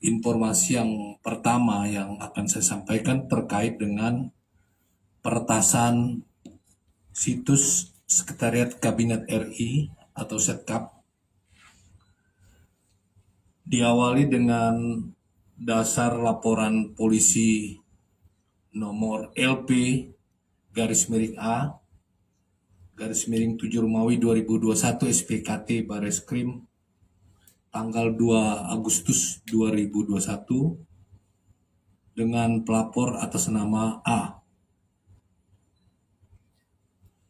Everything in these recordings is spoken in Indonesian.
Informasi yang pertama yang akan saya sampaikan terkait dengan peretasan situs Sekretariat Kabinet RI atau Setkap. Diawali dengan dasar laporan polisi nomor LP garis miring A garis miring 7 Romawi 2021 SPKT Bareskrim tanggal 2 Agustus 2021 dengan pelapor atas nama A.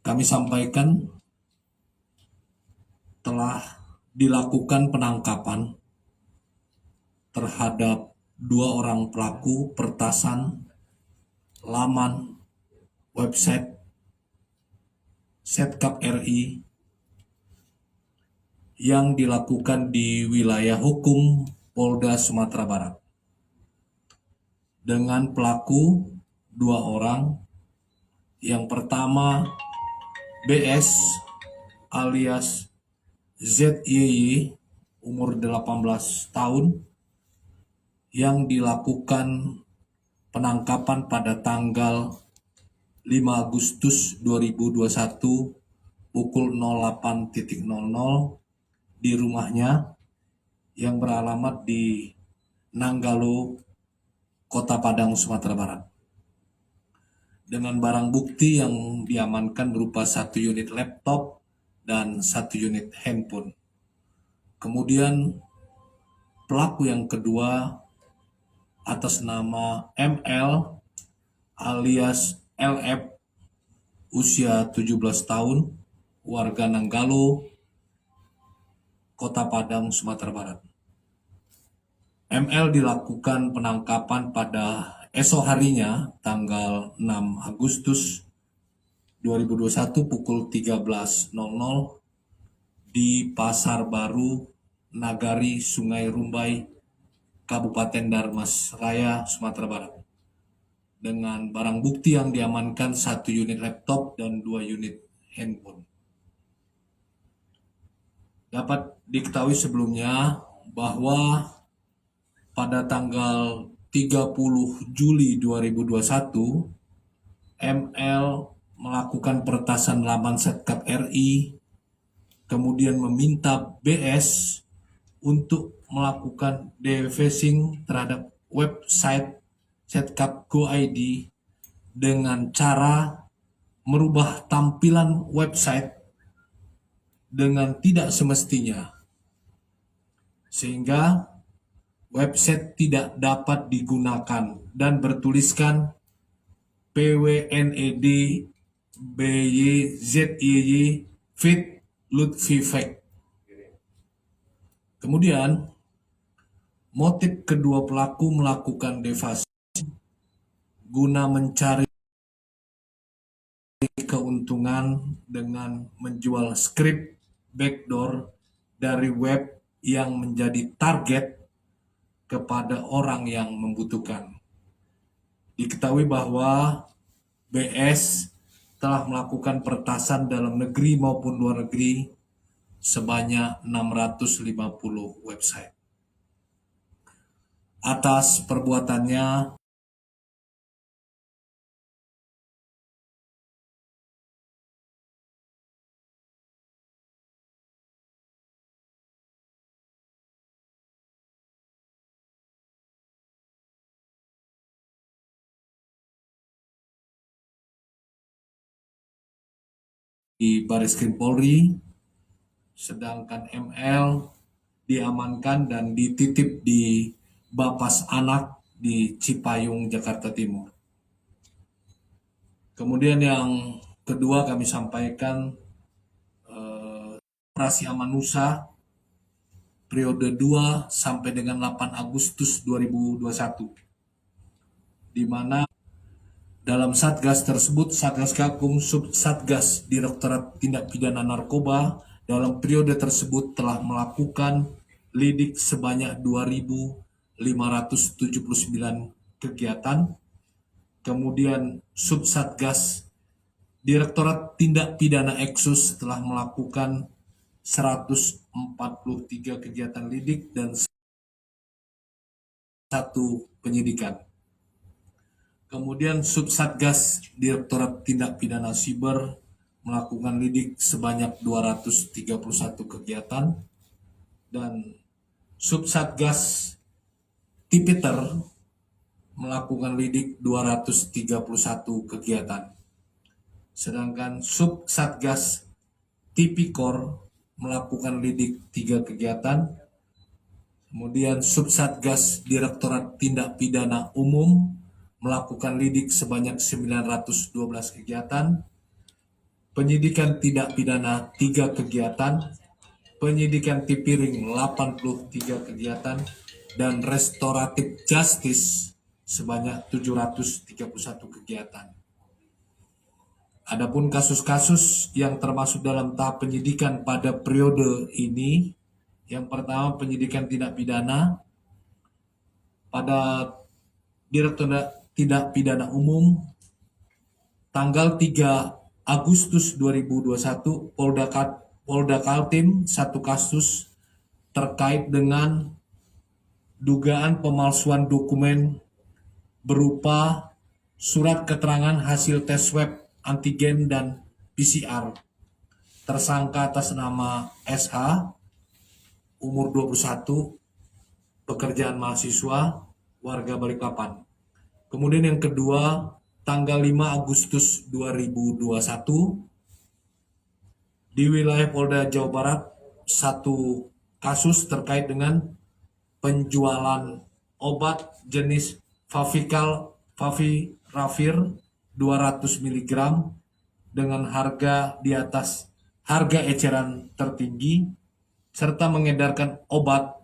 Kami sampaikan telah dilakukan penangkapan terhadap 2 orang pelaku peretasan laman website Setkap RI yang dilakukan di wilayah hukum Polda Sumatera Barat. Dengan pelaku 2 orang, yang pertama BS alias ZYY umur 18 tahun yang dilakukan penangkapan pada tanggal 5 Agustus 2021 pukul 08.00 di rumahnya yang beralamat di Nanggalo, Kota Padang, Sumatera Barat. Dengan barang bukti yang diamankan berupa 1 unit laptop dan 1 unit handphone. Kemudian pelaku yang kedua atas nama ML alias LF usia 17 tahun, warga Nanggalo, Kota Padang, Sumatera Barat. ML dilakukan penangkapan pada esok harinya tanggal 6 Agustus 2021 pukul 13.00 di Pasar Baru, Nagari, Sungai Rumbai, Kabupaten Darmas Raya, Sumatera Barat. Dengan barang bukti yang diamankan 1 unit laptop dan 2 unit handphone. Dapat diketahui sebelumnya bahwa pada tanggal 30 Juli 2021, ML melakukan peretasan laman Setkap RI, kemudian meminta BS untuk melakukan defacing terhadap website Setkap Go.id dengan cara merubah tampilan website dengan tidak semestinya, sehingga website tidak dapat digunakan dan bertuliskan PWNED BYZYY Fit Lutfi Fake. Kemudian motif kedua pelaku melakukan defacing guna mencari keuntungan dengan menjual skrip backdoor dari web yang menjadi target kepada orang yang membutuhkan. Diketahui bahwa BS telah melakukan peretasan dalam negeri maupun luar negeri sebanyak 650 website. Atas perbuatannya, di Bareskrim Polri, sedangkan ML diamankan dan dititip di Bapas Anak di Cipayung, Jakarta Timur. Kemudian yang kedua kami sampaikan Operasi Amanusa periode 2 sampai dengan 8 Agustus 2021, di mana dalam Satgas tersebut, Satgas Gakum Subsatgas Direktorat Tindak Pidana Narkoba dalam periode tersebut telah melakukan lidik sebanyak 2.579 kegiatan. Kemudian Subsatgas Direktorat Tindak Pidana Eksus telah melakukan 143 kegiatan lidik dan satu penyidikan. Kemudian Subsatgas Direktorat Tindak Pidana Siber melakukan lidik sebanyak 231 kegiatan, dan Subsatgas Tipiter melakukan lidik 231 kegiatan. Sedangkan Subsatgas Tipikor melakukan lidik 3 kegiatan. Kemudian Subsatgas Direktorat Tindak Pidana Umum melakukan lidik sebanyak 912 kegiatan. Penyidikan tindak pidana 3 kegiatan. Penyidikan Tipiring 83 kegiatan. Dan Restoratif Justice sebanyak 731 kegiatan. Adapun kasus-kasus yang termasuk dalam tahap penyidikan pada periode ini, yang pertama penyidikan tindak pidana pada Direktorat Tindak Pidana Umum tanggal 3 Agustus 2021, Polda Kaltim 1 kasus terkait dengan dugaan pemalsuan dokumen berupa surat keterangan hasil tes swab antigen dan PCR. Tersangka atas nama SH, umur 21, pekerjaan mahasiswa, warga Balikpapan. Kemudian yang kedua, tanggal 5 Agustus 2021, di wilayah Polda Jawa Barat, 1 kasus terkait dengan penjualan obat jenis Favipiravir 200 mg dengan harga di atas harga eceran tertinggi, serta mengedarkan obat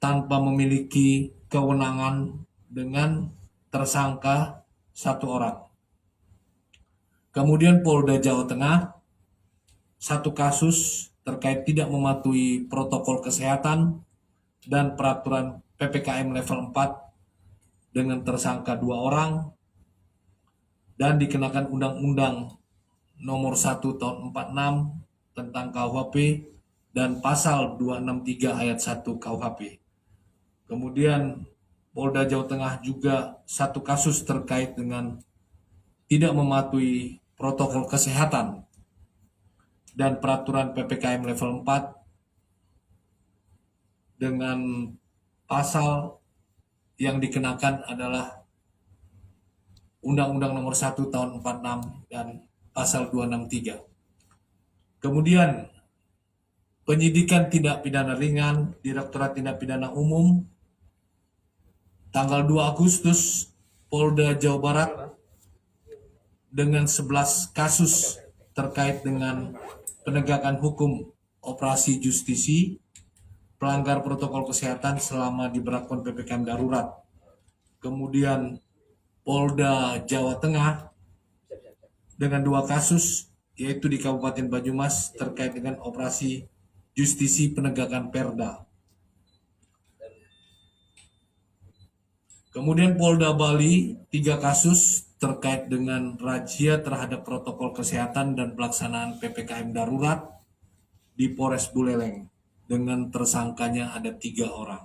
tanpa memiliki kewenangan dengan tersangka 1 orang. Kemudian Polda Jawa Tengah 1 kasus terkait tidak mematuhi protokol kesehatan dan peraturan PPKM level 4 dengan tersangka 2 orang dan dikenakan Undang-Undang Nomor 1 Tahun 46 tentang KUHP dan Pasal 263 Ayat 1 KUHP. Kemudian Polda Jawa Tengah juga 1 kasus terkait dengan tidak mematuhi protokol kesehatan dan peraturan PPKM level 4 dengan pasal yang dikenakan adalah Undang-Undang Nomor 1 Tahun 46 dan Pasal 263. Kemudian penyidikan tindak pidana ringan Direktorat Tindak Pidana Umum tanggal 2 Agustus, Polda Jawa Barat dengan 11 kasus terkait dengan penegakan hukum operasi justisi, pelanggar protokol kesehatan selama diberlakukan PPKM darurat. Kemudian Polda Jawa Tengah dengan 2 kasus, yaitu di Kabupaten Banyumas terkait dengan operasi justisi penegakan Perda. Kemudian Polda Bali 3 kasus terkait dengan razia terhadap protokol kesehatan dan pelaksanaan PPKM darurat di Polres Buleleng dengan tersangkanya ada 3 orang.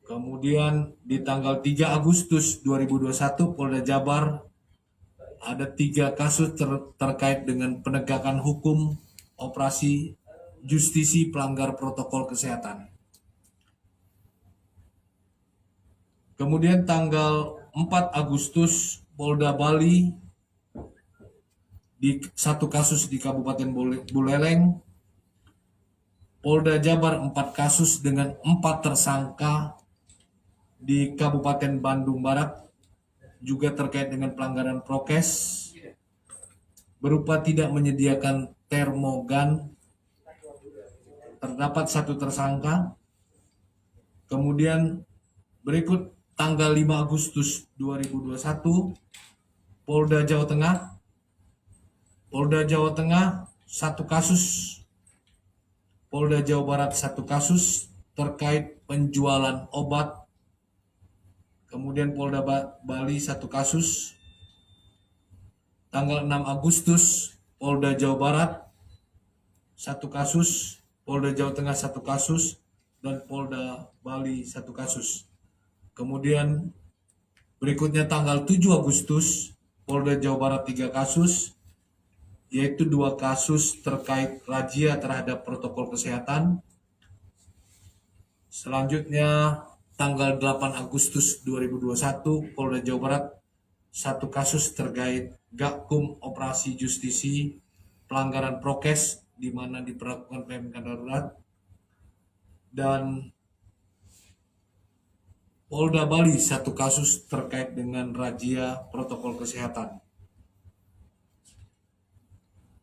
Kemudian di tanggal 3 Agustus 2021 Polda Jabar ada 3 kasus terkait dengan penegakan hukum operasi justisi pelanggar protokol kesehatan. Kemudian tanggal 4 Agustus Polda Bali di 1 kasus di Kabupaten Buleleng. Polda Jabar 4 kasus dengan 4 tersangka di Kabupaten Bandung Barat juga terkait dengan pelanggaran prokes berupa tidak menyediakan termogan. Terdapat 1 tersangka. Kemudian berikut tanggal 5 Agustus 2021 Polda Jawa Tengah. Polda Jawa Tengah 1 kasus. Polda Jawa Barat 1 kasus terkait penjualan obat. Kemudian Polda Bali 1 kasus. Tanggal 6 Agustus Polda Jawa Barat 1 kasus. Polda Jawa Tengah 1 kasus dan Polda Bali 1 kasus. Kemudian berikutnya tanggal 7 Agustus, Polda Jawa Barat 3 kasus, yaitu 2 kasus terkait razia terhadap protokol kesehatan. Selanjutnya tanggal 8 Agustus 2021, Polda Jawa Barat 1 kasus terkait Gakum Operasi Justisi pelanggaran prokes di mana diperlakukan PMK darurat. Dan Polda Bali 1 kasus terkait dengan razia protokol kesehatan.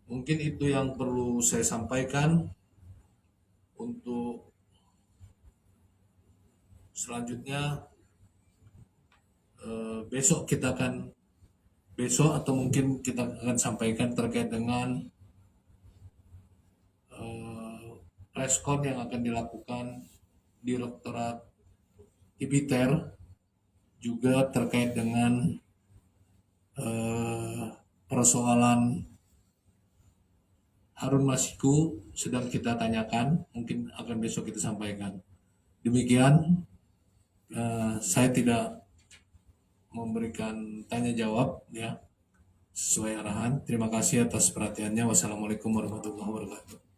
Mungkin itu yang perlu saya sampaikan. Untuk selanjutnya besok atau mungkin kita akan sampaikan terkait dengan preskon yang akan dilakukan Direktorat IPTER juga terkait dengan persoalan Harun Masiku sedang kita tanyakan, mungkin akan besok kita sampaikan. Demikian, saya tidak memberikan tanya jawab ya sesuai arahan. Terima kasih atas perhatiannya. Wassalamualaikum warahmatullahi wabarakatuh.